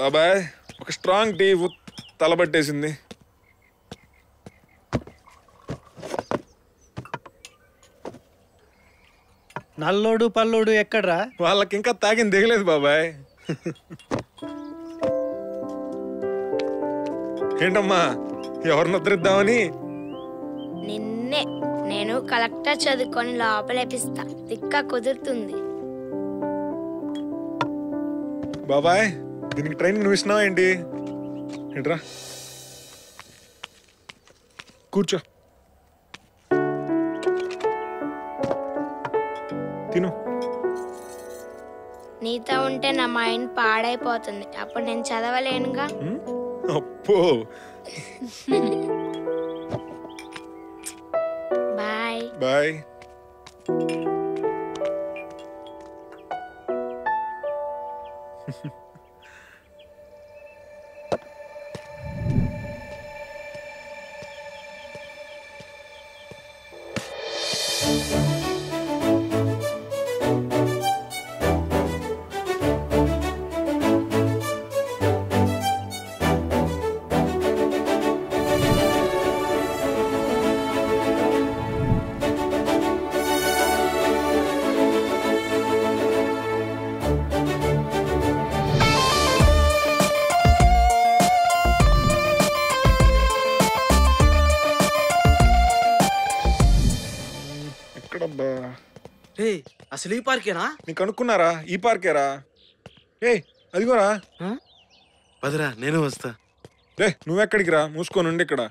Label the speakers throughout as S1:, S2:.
S1: బాబాయ్ ఒక strong tea తలబట్టేసింది.
S2: నల్లోడు పల్లోడు ఎక్కడ్రా?
S1: వాళ్ళకి ఇంకా తాగింది దిగలేదు బాబాయ్. ఏంటమ్మా ఎవరిని ఉద్ధరిద్దామని?
S3: నిన్నే. నేను కలెక్టర్ చదువుకొని లోపలేపిస్తా. తిక్క కుదురుతుంది.
S1: బాబాయ్ దీనికి ట్రైనింగ్ నువ్వు ఇస్తున్నావా ఏంటి? ఏంట్రా కూర్చో తిను.
S3: నీతో ఉంటే నా మైండ్ పాడైపోతుంది. అప్పుడు నేను చదవలేనుగా.
S1: అప్పో
S3: బాయ్
S1: బాయ్.
S2: అసలు ఈ పార్కేనా?
S1: నీకు అనుకున్నారా ఈ పార్కేరా? అదిగోరా.
S4: పదరా నేను వస్తా.
S1: నువ్వెక్కడికి రా, మూసుకొని ఉండి ఇక్కడ.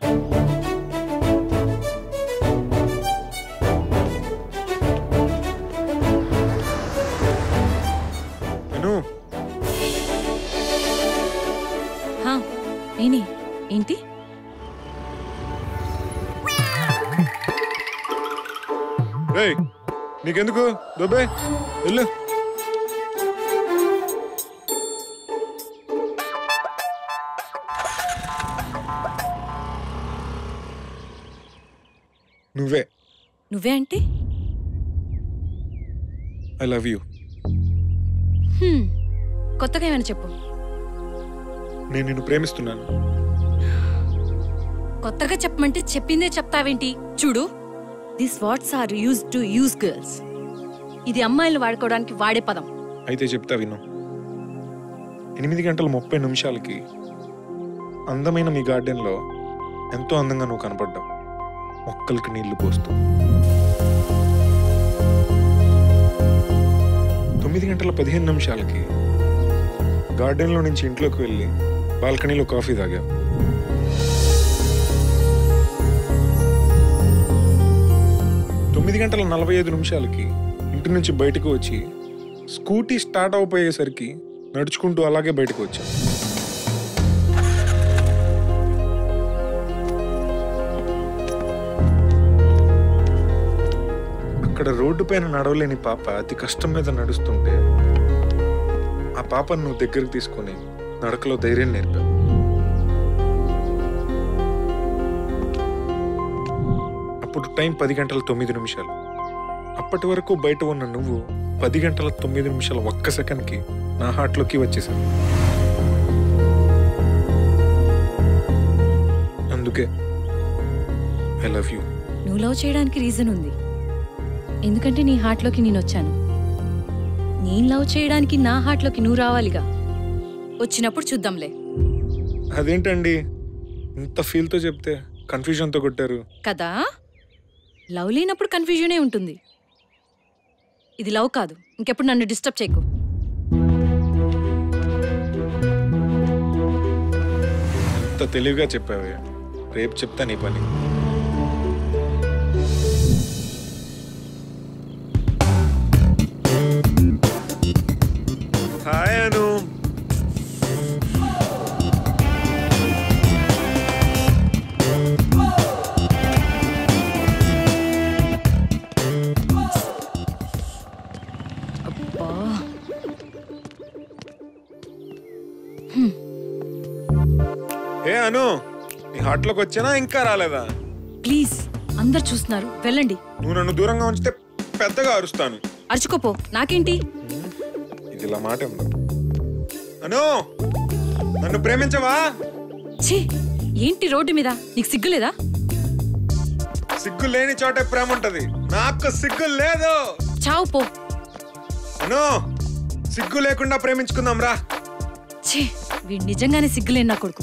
S5: ఏంటి
S1: నీకెందుకు దొబ్బే వెళ్ళు.
S5: నువ్వే అంటే
S1: ఐ లవ్ యూ.
S5: కొత్తగా ఏమైనా చెప్పు.
S1: నేను నిన్ను ప్రేమిస్తున్నాను.
S5: కొత్తగా చెప్పమంటే చెప్పిందే చెప్తావేంటి? చూడు, this words are used to use girls. ఇది అమ్మాయిలు వాడుకోవడానికి వాడే పదం.
S1: అయితే చెప్తా విను. 8:30 అందమైన మీ గార్డెన్లో ఎంతో అందంగా నువ్వు కనపడ్డావు, మొక్కలకి నీళ్లు పోస్తూ. 9:15 గార్డెన్లో నుంచి ఇంట్లోకి వెళ్ళి బాల్కనీలో కాఫీ తాగావు. 9:45 ఇంటి నుంచి బయటకు వచ్చి స్కూటీ స్టార్ట్ అయిపోయేసరికి నడుచుకుంటూ అలాగే బయటకు వచ్చావు. అక్కడ రోడ్డు పైన నడవలేని పాప అతి కష్టం మీద నడుస్తుంటే ఆ పాపను నువ్వు దగ్గరకు తీసుకొని నడకలో ధైర్యం నేర్పావు. అప్పుడు టైం 10:09. అప్పటి వరకు బయట ఉన్న నువ్వు 10:09 ఒక్క సెకండ్కి నా హార్ట్లోకి వచ్చేసావు. అందుకే ఐ లవ్ యూ.
S5: నువ్వు లవ్ చేయడానికి రీజన్ ఉంది. ఎందుకంటే నీ హార్ట్లోకి నేను వచ్చాను. నేను లవ్ చేయడానికి నా హార్ట్లోకి నువ్వు రావాలిగా. వచ్చినప్పుడు చూద్దాంలే.
S1: అదేంటండి ఇంత ఫీల్తో చెప్తే కన్ఫ్యూజన్తో కొట్టారు
S5: కదా? లవ్ లేనప్పుడు కన్ఫ్యూజనే ఉంటుంది. ఇది లవ్ కాదు. ఇంకెప్పుడు నన్ను డిస్టర్బ్ చేయకు.
S1: ఎంత తెలివిగా చెప్పావే. రేపు చెప్తా నీ పని. హాయ్ అను. ఏ అను, నీ హార్ట్లోకి వచ్చానా ఇంకా రాలేదా?
S5: ప్లీజ్, అందరు చూస్తున్నారు, వెళ్ళండి.
S1: నువ్వు నన్ను దూరంగా ఉంచితే పెద్దగా అరుస్తాను.
S5: అరుచుకోపో, నాకేంటి?
S1: ఇలా మాట ఉండదు. అను నన్ను ప్రేమించవా?
S5: ఛీ ఏంటి రోడ్డు మీద నీకు సిగ్గులేదా?
S1: సిగ్గు లేని చోటే ప్రేమ ఉంటది. నాకు సిగ్గు లేదు.
S5: చావు పో.
S1: అను సిగ్గు లేకుండా ప్రేమించుకుందాం రా.
S5: ఛీ వీడు నిజంగానే సిగ్గులేని నా కొడుకు.